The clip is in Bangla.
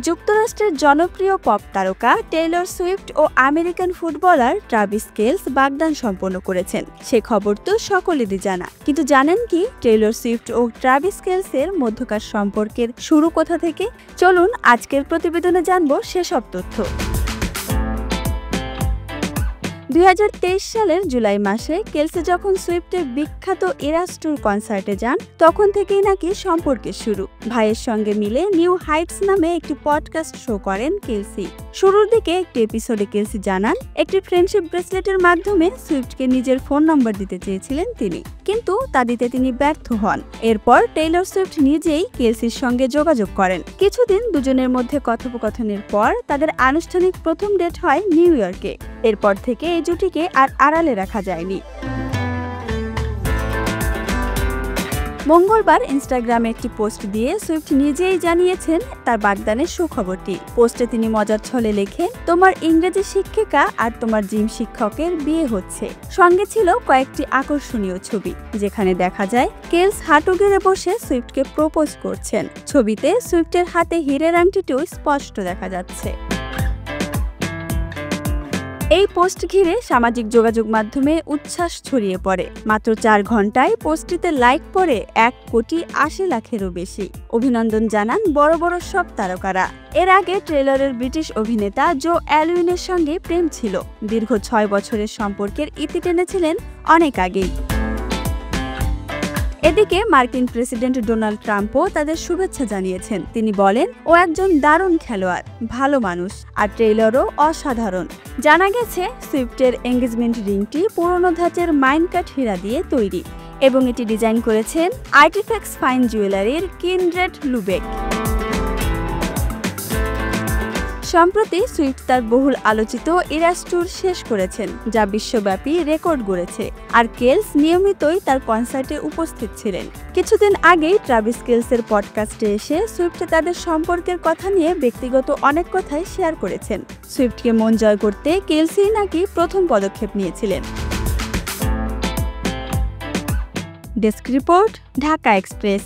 যুক্তরাষ্ট্রের জনপ্রিয় পপ তারকা টেইলর সুইফট ও আমেরিকান ফুটবলার ট্রাভিস কেলস বাগদান সম্পন্ন করেছেন। সে খবর তো সকলেরই জানা, কিন্তু জানেন কি টেইলর সুইফট ও ট্রাভিস কেলসের মধ্যকার সম্পর্কের শুরু কোথা থেকে? চলুন আজকের প্রতিবেদনে জানব সেসব তথ্য। 2023 সালের জুলাই মাসে কেলসি যখন সুইফটের বিখ্যাত ইরাস ট্যুর কনসার্টে যান, তখন থেকেই নাকি সম্পর্কের শুরু। ভাইয়ের সঙ্গে মিলে নিউ হাইটস নামে একটি পডকাস্ট শো করেন কেলসি। শুরুর দিকে একটি এপিসোডে কেলসি জানান, একটি ফ্রেন্ডশিপ ব্রেসলেটের মাধ্যমে সুইফটকে নিজের ফোন নম্বর দিতে চেয়েছিলেন তিনি, কিন্তু তা দিতে তিনি ব্যর্থ হন। এরপর টেইলর সুইফট নিজেই কেলসির সঙ্গে যোগাযোগ করেন। কিছুদিন দুজনের মধ্যে কথোপকথনের পর তাদের আনুষ্ঠানিক প্রথম ডেট হয় নিউ ইয়র্কে। এরপর থেকে এই জুটিকে আর আড়ালে রাখা যায়নি। মঙ্গলবার ইনস্টাগ্রামে একটি পোস্ট দিয়ে সুইফট নিজেই জানিয়েছেন তার বাগদানের সুখবরটি। পোস্টে তিনি মজার ছলে লেখেন, তোমার ইংরেজি শিক্ষিকা আর তোমার জিম শিক্ষকের বিয়ে হচ্ছে। সঙ্গে ছিল কয়েকটি আকর্ষণীয় ছবি, যেখানে দেখা যায় কেলস হাঁটু গেড়ে বসে সুইফটকে প্রপোজ করছেন। ছবিতে সুইফটের হাতে হীরের আংটিটিও স্পষ্ট দেখা যাচ্ছে। এই পোস্ট ঘিরে সামাজিক যোগাযোগ মাধ্যমে উচ্ছ্বাস ছড়িয়ে পড়ে। মাত্র 4 ঘন্টায় পোস্টটিতে লাইক পড়ে 1,80,00,000-এরও বেশি। অভিনন্দন জানান বড় বড় সব তারকারা। এর আগে ট্রেলরের ব্রিটিশ অভিনেতা জো অ্যালউইনের সঙ্গে প্রেম ছিল। দীর্ঘ 6 বছরের সম্পর্কের ইতি টেনেছিলেন অনেক আগেই। এদিকে মার্কিন প্রেসিডেন্ট ডোনাল্ড ট্রাম্পও তাদের শুভেচ্ছা জানিয়েছেন। তিনি বলেন, ও একজন দারুণ খেলোয়াড়, ভালো মানুষ, আর ট্রেইলরও অসাধারণ। জানা গেছে সুইফটের এঙ্গেজমেন্ট রিংটি পুরনো ধাঁচের মাইনকাট হীরা দিয়ে তৈরি এবং এটি ডিজাইন করেছেন আর্টিফ্যাক্টস ফাইন জুয়েলারির কিনড্রেড লুবেক। সম্প্রতি সুইফট তার বহুল আলোচিত ইরাস ট্যুর শেষ করেছেন, যা বিশ্বব্যাপী রেকর্ড গড়েছে, আর কেলস নিয়মিতই তার কনসার্টে উপস্থিত ছিলেন। কিছুদিন আগেই ট্রাভিস কেলসের পডকাস্টে এসে সুইফট তাদের সম্পর্কের কথা নিয়ে ব্যক্তিগত অনেক কথাই শেয়ার করেছেন। সুইফটকে মন জয় করতে কেলসি নাকি প্রথম পদক্ষেপ নিয়েছিলেন। Desk report, Dhaka express.